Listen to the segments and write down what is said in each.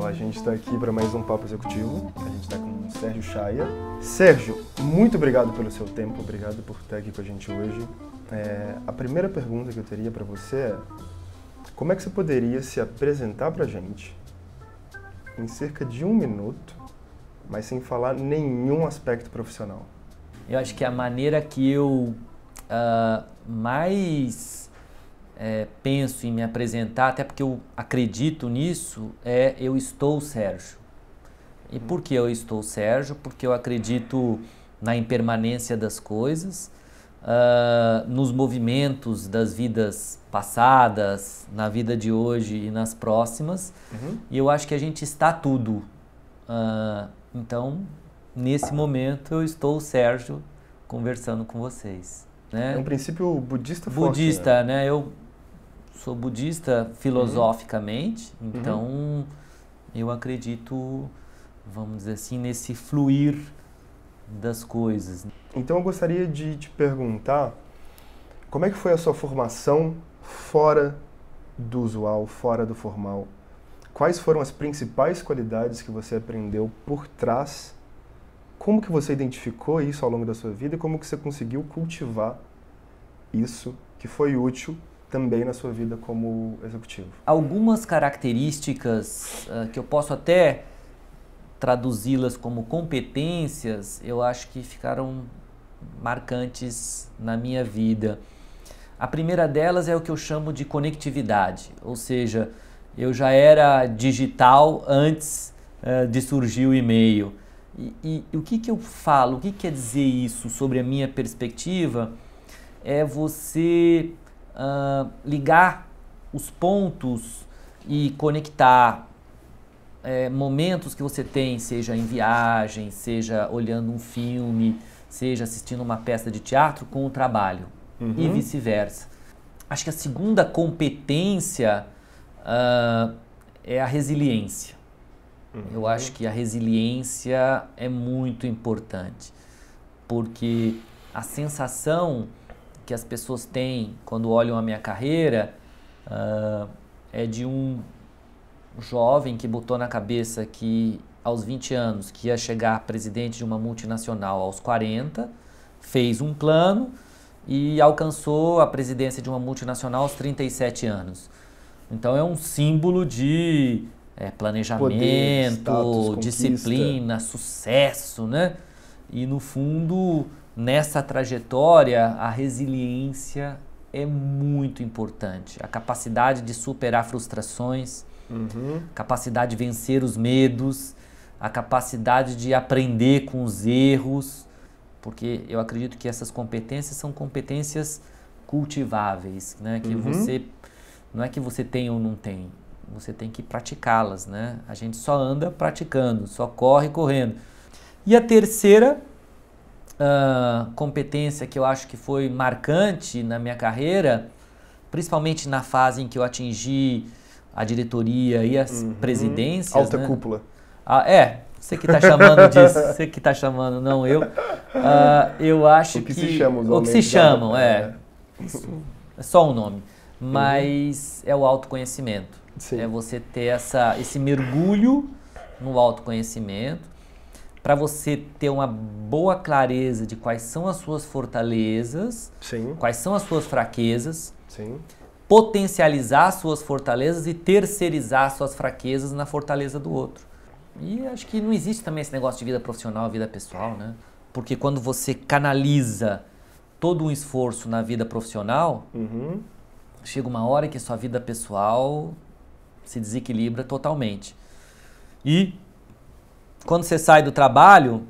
pessoal, a gente está aqui para mais um Papo Executivo. A gente está com o Sérgio Chaia. Sérgio, muito obrigado pelo seu tempo, obrigado por estar aqui com a gente hoje. A primeira pergunta que eu teria para você é: como é que você poderia se apresentar para a gente em cerca de 1 minuto, mas sem falar nenhum aspecto profissional? Eu acho que a maneira que eu mais penso em me apresentar, até porque eu acredito nisso, eu estou Sérgio. E por que eu estou Sérgio? Porque eu acredito na impermanência das coisas, nos movimentos das vidas passadas, na vida de hoje e nas próximas. E eu acho que a gente está tudo. Então, nesse momento, eu estou Sérgio conversando com vocês. Né? É um princípio budista forte. Budista, né? Eu sou budista filosoficamente, então eu acredito, vamos dizer assim, nesse fluir das coisas. Então eu gostaria de te perguntar como é que foi a sua formação fora do usual, fora do formal? Quais foram as principais qualidades que você aprendeu por trás? Como que você identificou isso ao longo da sua vida e como que você conseguiu cultivar isso que foi útil também na sua vida como executivo? Algumas características que eu posso até traduzi-las como competências, eu acho que ficaram marcantes na minha vida. A primeira delas é o que eu chamo de conectividade, ou seja, eu já era digital antes de surgir o e-mail. E o que eu falo, o que quer dizer isso sobre a minha perspectiva? É você ligar os pontos e conectar momentos que você tem, seja em viagem, seja olhando um filme, seja assistindo uma peça de teatro com o trabalho e vice-versa. Acho que a segunda competência é a resiliência. Eu acho que a resiliência é muito importante, porque a sensação que as pessoas têm quando olham a minha carreira é de um jovem que botou na cabeça que aos 20 anos que ia chegar presidente de uma multinacional aos 40, fez um plano e alcançou a presidência de uma multinacional aos 37 anos. Então é um símbolo de planejamento, poder, status, disciplina, sucesso, né? E no fundo, nessa trajetória, a resiliência é muito importante. A capacidade de superar frustrações, capacidade de vencer os medos, a capacidade de aprender com os erros, porque eu acredito que essas competências são competências cultiváveis, né? Que você, não é que você tem ou não tem, você tem que praticá-las, né? A gente só anda praticando, só corre correndo. E a terceira competência que eu acho que foi marcante na minha carreira, principalmente na fase em que eu atingi a diretoria e as presidências. Alta né? cúpula. Você que está chamando disso, você que está chamando, não eu. Eu acho o que se chama os o que se homens chamam, Isso é só um nome. Mas é o autoconhecimento. Sim. É você ter esse mergulho no autoconhecimento, para você ter uma boa clareza de quais são as suas fortalezas, quais são as suas fraquezas, potencializar as suas fortalezas e terceirizar as suas fraquezas na fortaleza do outro. E acho que não existe também esse negócio de vida profissional, vida pessoal, né? Porque quando você canaliza todo um esforço na vida profissional, chega uma hora que a sua vida pessoal se desequilibra totalmente. E quando você sai do trabalho,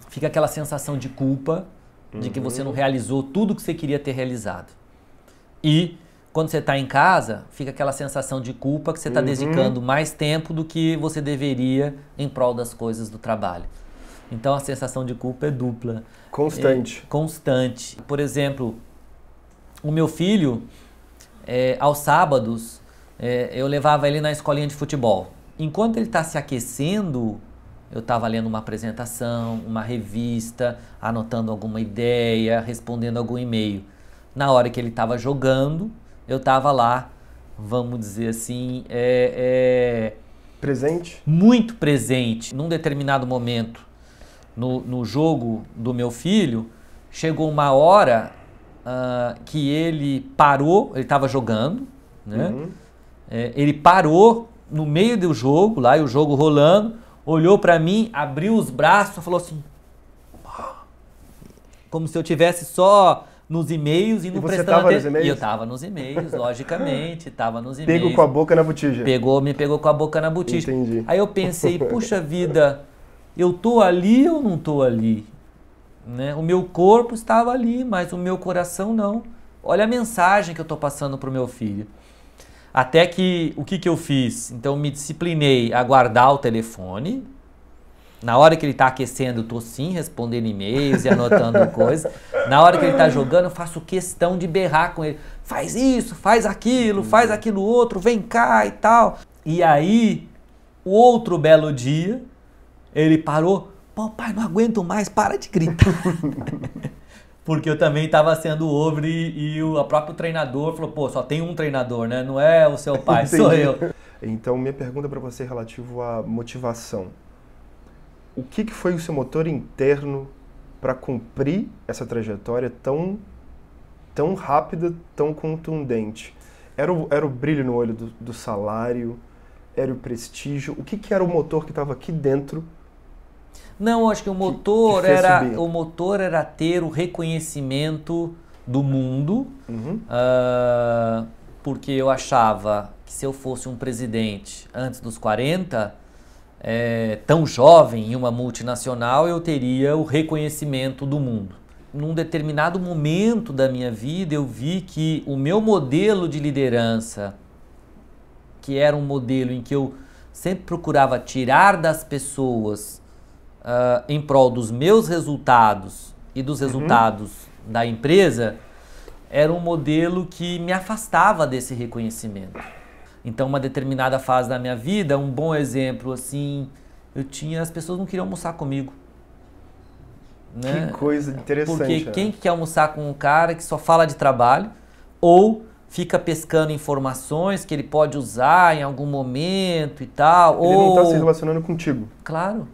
fica aquela sensação de culpa de que você não realizou tudo que você queria ter realizado. E quando você está em casa, fica aquela sensação de culpa que você está dedicando mais tempo do que você deveria em prol das coisas do trabalho. Então a sensação de culpa é dupla. Constante. Constante. Por exemplo, o meu filho, aos sábados, eu levava ele na escolinha de futebol. Enquanto ele está se aquecendo, eu estava lendo uma apresentação, uma revista, anotando alguma ideia, respondendo algum e-mail. Na hora que ele estava jogando, eu estava lá vamos dizer assim, Presente? muito presente. Num determinado momento, no jogo do meu filho, chegou uma hora que ele parou, ele estava jogando, né? Ele parou no meio do jogo, lá e o jogo rolando, olhou para mim, abriu os braços e falou assim, como se eu tivesse só nos e-mails e não prestando atenção. Nos e-mails? E eu estava nos e-mails, logicamente, estava nos e-mails. Pego com a boca na botija. Me pegou com a boca na botija. Entendi. Aí eu pensei, puxa vida, eu tô ali ou não tô ali? Né? O meu corpo estava ali, mas o meu coração não. Olha a mensagem que eu tô passando pro meu filho. Até que, o que eu fiz? Então, me disciplinei a guardar o telefone. Na hora que ele está aquecendo, eu estou sim respondendo e-mails e anotando coisas. Na hora que ele está jogando, eu faço questão de berrar com ele. Faz isso, faz aquilo outro, vem cá e tal. E aí, o outro belo dia, ele parou. Pô, pai, não aguento mais, para de gritar. Porque eu também estava sendo over e o próprio treinador falou, pô, só tem um treinador, né? Não é o seu pai, sou eu. Então, minha pergunta para você é relativo à motivação. O que foi o seu motor interno para cumprir essa trajetória tão rápida, tão contundente? Era o brilho no olho do salário? Era o prestígio? O que era o motor que estava aqui dentro? Não, eu acho que o motor era ter o reconhecimento do mundo, porque eu achava que se eu fosse um presidente antes dos 40, tão jovem em uma multinacional, eu teria o reconhecimento do mundo. Num determinado momento da minha vida, eu vi que o meu modelo de liderança, que era um modelo em que eu sempre procurava tirar das pessoas em prol dos meus resultados e dos resultados da empresa, era um modelo que me afastava desse reconhecimento. Então, uma determinada fase da minha vida, um bom exemplo, assim, as pessoas não queriam almoçar comigo. Né? Que coisa interessante. Porque quem quer almoçar com um cara que só fala de trabalho ou fica pescando informações que ele pode usar em algum momento e tal. Ele não está se relacionando contigo. Claro.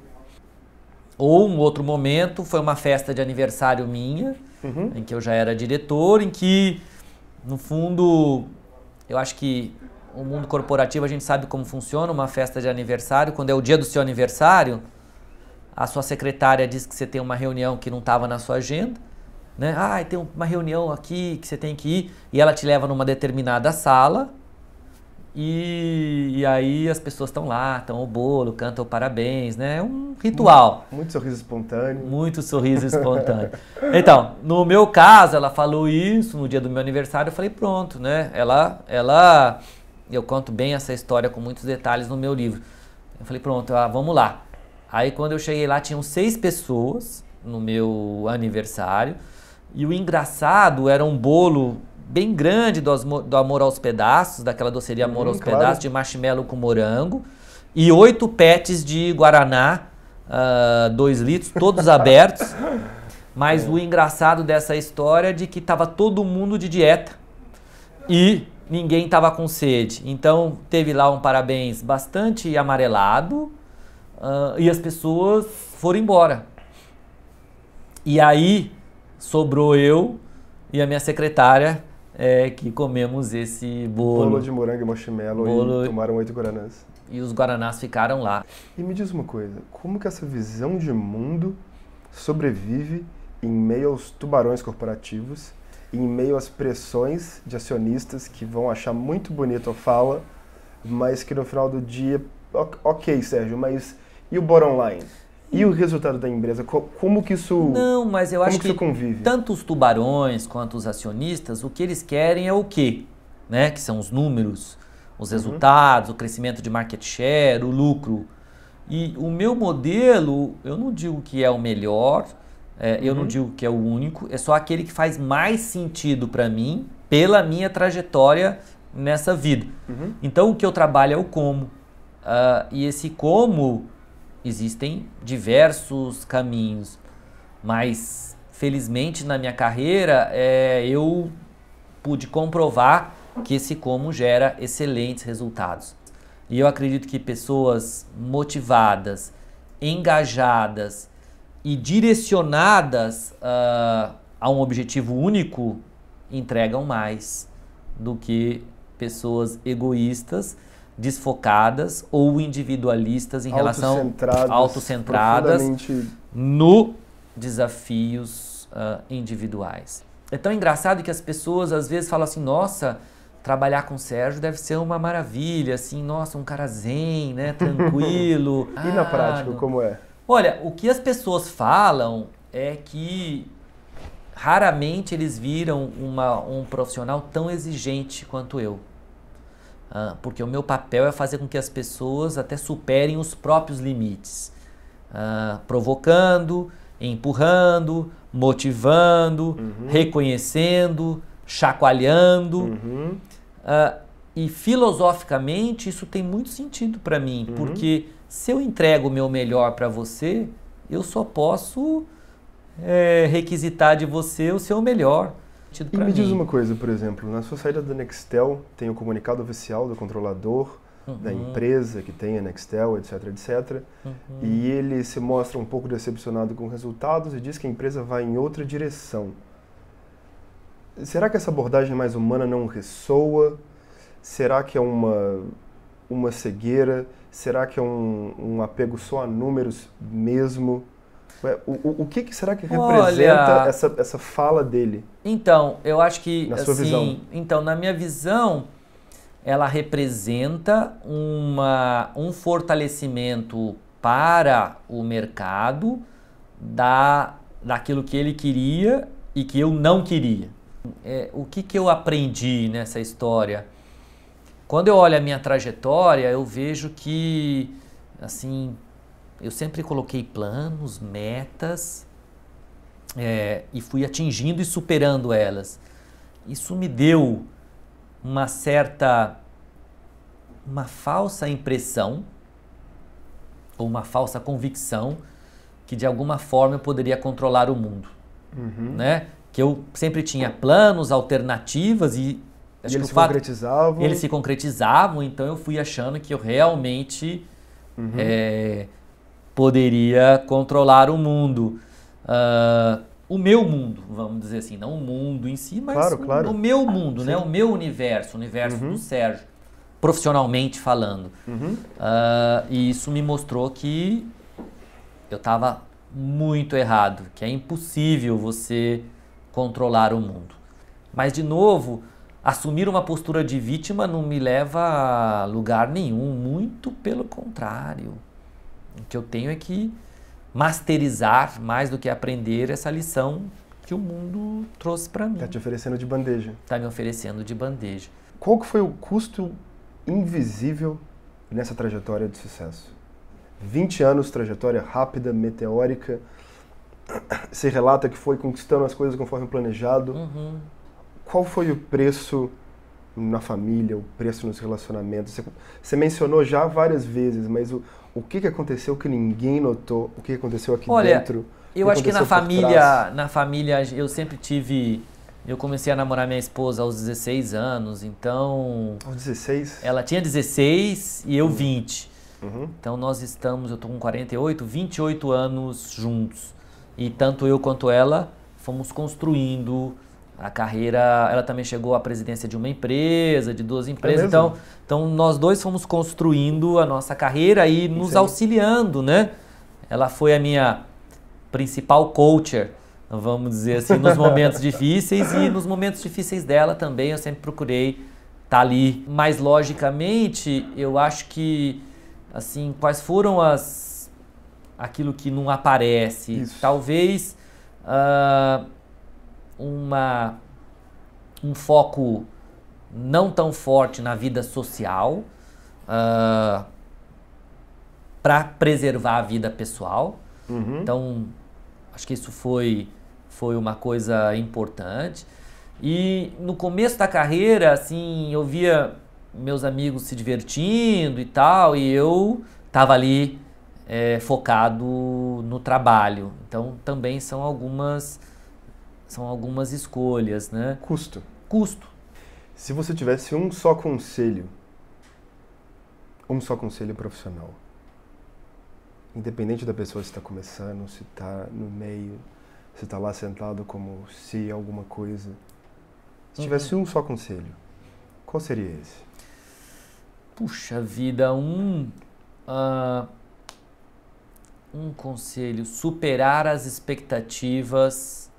Ou um outro momento foi uma festa de aniversário minha, em que eu já era diretor, em que, no fundo, eu acho que o mundo corporativo a gente sabe como funciona uma festa de aniversário. Quando é o dia do seu aniversário, a sua secretária diz que você tem uma reunião que não estava na sua agenda, né? Tem uma reunião aqui que você tem que ir, e ela te leva numa determinada sala, e aí as pessoas estão lá, estão o bolo, cantam parabéns, né? É um ritual. Muito sorriso espontâneo. Muito sorriso espontâneo. Então, no meu caso, ela falou isso no dia do meu aniversário, eu falei, pronto, né? Eu conto bem essa história com muitos detalhes no meu livro. Eu falei, pronto, vamos lá. Aí quando eu cheguei lá, tinham 6 pessoas no meu aniversário. E o engraçado era um bolo bem grande do Amor aos Pedaços, daquela doceria Amor aos Pedaços, de marshmallow com morango. E 8 pets de Guaraná, 2 litros, todos abertos. Mas o engraçado dessa história é de que estava todo mundo de dieta. E ninguém estava com sede. Então teve lá um parabéns bastante amarelado e as pessoas foram embora. E aí sobrou eu e a minha secretária que comemos esse bolo. Bolo de morango e marshmallow e tomaram 8 guaranás. E os guaranás ficaram lá. E me diz uma coisa, como que essa visão de mundo sobrevive em meio aos tubarões corporativos, em meio às pressões de acionistas que vão achar muito bonito a fala, mas que no final do dia, ok, Sérgio, mas e o bottom line? E o resultado da empresa? Como que isso Não, mas eu acho que convive? Tanto os tubarões quanto os acionistas, o que eles querem é o quê? Né? Que são os números, os resultados, o crescimento de market share, o lucro. E o meu modelo, eu não digo que é o melhor, eu não digo que é o único, é só aquele que faz mais sentido para mim, pela minha trajetória nessa vida. Então o que eu trabalho é o como. E esse como, existem diversos caminhos, mas felizmente na minha carreira eu pude comprovar que esse como gera excelentes resultados. E eu acredito que pessoas motivadas, engajadas e direcionadas a um objetivo único entregam mais do que pessoas egoístas, desfocadas ou individualistas em relação autocentradas no desafios individuais. É tão engraçado que as pessoas às vezes falam assim, nossa, trabalhar com o Sérgio deve ser uma maravilha, assim, nossa, um cara zen, né, tranquilo. E na prática, como é? Olha, o que as pessoas falam é que raramente eles viram um profissional tão exigente quanto eu. Porque o meu papel é fazer com que as pessoas até superem os próprios limites. Provocando, empurrando, motivando, reconhecendo, chacoalhando. E filosoficamente isso tem muito sentido para mim, porque se eu entrego o meu melhor para você, eu só posso requisitar de você o seu melhor. E me diz uma coisa, por exemplo, na sua saída da Nextel tem o comunicado oficial do controlador da empresa que tem a Nextel, etc, etc. E ele se mostra um pouco decepcionado com os resultados e diz que a empresa vai em outra direção. Será que essa abordagem mais humana não ressoa? Será que é uma cegueira? Será que é um apego só a números mesmo? O que será que representa essa fala dele? Então, eu acho que, na sua visão. Então, na minha visão, ela representa um fortalecimento para o mercado daquilo que ele queria e que eu não queria. O que eu aprendi nessa história? Quando eu olho a minha trajetória, eu vejo que, assim, eu sempre coloquei planos, metas, e fui atingindo e superando elas. Isso me deu uma falsa impressão, ou uma falsa convicção, que de alguma forma eu poderia controlar o mundo. Né? Que eu sempre tinha planos, alternativas e eles se concretizavam. Eles se concretizavam, então eu fui achando que eu realmente poderia controlar o mundo. O meu mundo, vamos dizer assim, não o mundo em si, mas claro. o meu mundo, né? O meu universo, o universo do Sérgio, profissionalmente falando. E isso me mostrou que eu estava muito errado, que é impossível você controlar o mundo. Mas, de novo, assumir uma postura de vítima não me leva a lugar nenhum, muito pelo contrário. O que eu tenho é que masterizar, mais do que aprender, essa lição que o mundo trouxe para mim. Está te oferecendo de bandeja. Está me oferecendo de bandeja. Qual que foi o custo invisível nessa trajetória de sucesso? 20 anos, trajetória rápida, meteórica. Você relata que foi conquistando as coisas conforme planejado. Qual foi o preço na família, o preço nos relacionamentos? Você mencionou já várias vezes, mas o que aconteceu que ninguém notou? O que aconteceu aqui dentro? Eu acho que na família eu sempre tive... Eu comecei a namorar minha esposa aos 16 anos, então... Aos 16? Ela tinha 16 e eu 20. Então nós estamos, eu estou com 48, 28 anos juntos. E tanto eu quanto ela fomos construindo a carreira. Ela também chegou à presidência de uma empresa, de 2 empresas. Então nós dois fomos construindo a nossa carreira e nos auxiliando, né? Ela foi a minha principal coacher, vamos dizer assim, nos momentos difíceis, e nos momentos difíceis dela também eu sempre procurei estar ali. Mas logicamente eu acho que, assim, quais foram aquilo que não aparece? Isso. Talvez um foco não tão forte na vida social para preservar a vida pessoal. Então, acho que isso foi uma coisa importante. E no começo da carreira, assim, eu via meus amigos se divertindo e tal, e eu estava ali focado no trabalho. Então, também são algumas escolhas, né? Custo. Se você tivesse um só conselho profissional, independente da pessoa se está começando, se está no meio, se está lá sentado como se alguma coisa, se tivesse um só conselho, qual seria esse? Puxa vida, um conselho: superar as expectativas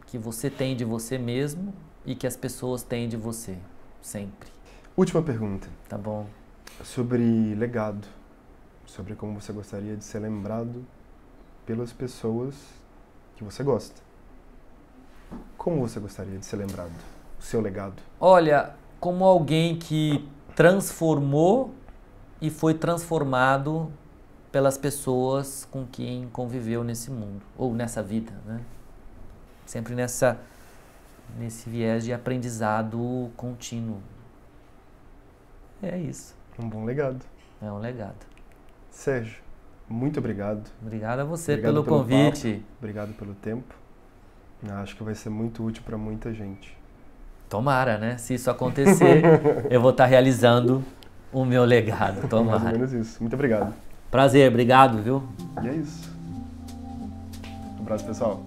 que você tem de você mesmo e que as pessoas têm de você, sempre. Última pergunta. Tá bom. Sobre legado, sobre como você gostaria de ser lembrado pelas pessoas que você gosta. Como você gostaria de ser lembrado? O seu legado? Olha, como alguém que transformou e foi transformado pelas pessoas com quem conviveu nesse mundo, ou nessa vida, né? Sempre nesse viés de aprendizado contínuo. É isso. Um bom legado. É um legado. Sérgio, muito obrigado. Obrigado a você Obrigado pelo convite. Papo, obrigado pelo tempo. Acho que vai ser muito útil para muita gente. Tomara, né? Se isso acontecer, eu vou estar realizando o meu legado. Tomara. Mais ou menos isso. Muito obrigado. Prazer, obrigado, viu? E é isso. Um abraço, pessoal.